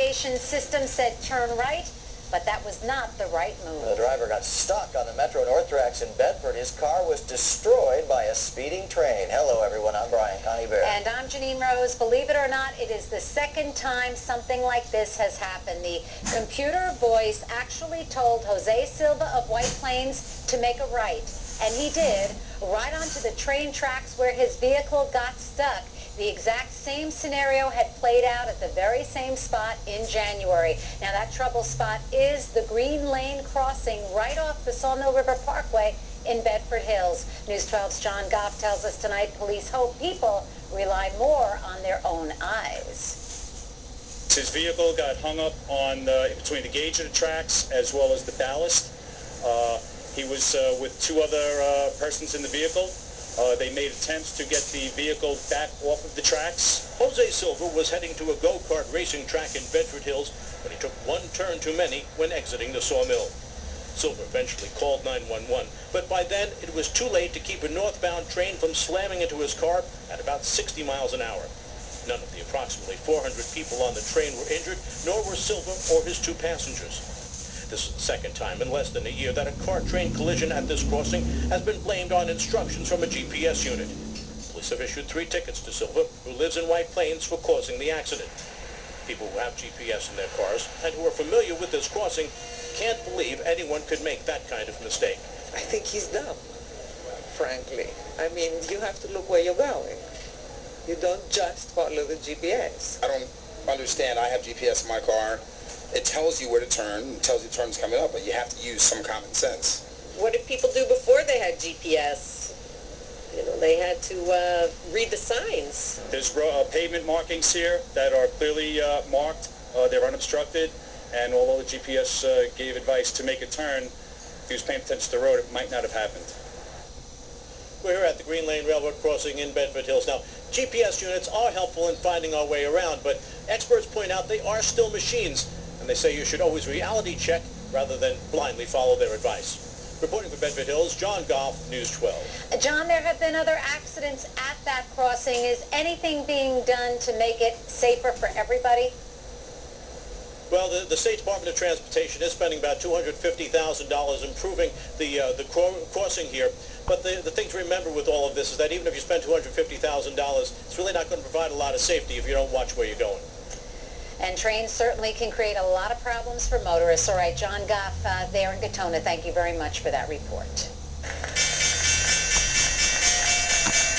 navigation system said turn right, but that was not the right move. The driver got stuck on the Metro North tracks in Bedford. His car was destroyed by a speeding train. Hello, everyone. I'm Brian Connie-Bear. And I'm Janine Rose. Believe it or not, it is the second time something like this has happened. The computer voice actually told Jose Silva of White Plains to make a right, and he did, right onto the train tracks where his vehicle got stuck. The exact same scenario had played out at the very same spot in January. Now, that trouble spot is the Green Lane crossing right off the Sawmill River Parkway in Bedford Hills. News 12's John Goff tells us tonight police hope people rely more on their own eyes. His vehicle got hung up on between the gauge of the tracks as well as the ballast. He was with two other persons in the vehicle. They made attempts to get the vehicle back off of the tracks. Jose Silva was heading to a go-kart racing track in Bedford Hills when he took one turn too many when exiting the sawmill. Silva eventually called 911, but by then it was too late to keep a northbound train from slamming into his car at about 60 miles an hour. None of the approximately 400 people on the train were injured, nor were Silva or his two passengers. This is the second time in less than a year that a car-train collision at this crossing has been blamed on instructions from a GPS unit. Police have issued 3 tickets to Silva, who lives in White Plains, for causing the accident. People who have GPS in their cars and who are familiar with this crossing can't believe anyone could make that kind of mistake. I think he's dumb, frankly. I mean, you have to look where you're going. You don't just follow the GPS. I don't understand. I have GPS in my car. It tells you where to turn, it tells you turns coming up, but you have to use some common sense. What did people do before they had GPS? You know, they had to read the signs. There's pavement markings here that are clearly marked. They're unobstructed, and although the GPS gave advice to make a turn, if he was paying attention to the road, it might not have happened. We're here at the Green Lane Railroad crossing in Bedford Hills. Now, GPS units are helpful in finding our way around, but experts point out they are still machines. And they say you should always reality check rather than blindly follow their advice. Reporting for Bedford Hills, John Goff, News 12. John, there have been other accidents at that crossing. Is anything being done to make it safer for everybody? Well, the State Department of Transportation is spending about $250,000 improving the crossing here. But the thing to remember with all of this is that even if you spend $250,000, it's really not going to provide a lot of safety if you don't watch where you're going. And trains certainly can create a lot of problems for motorists. All right, John Goff there in Gatona, thank you very much for that report.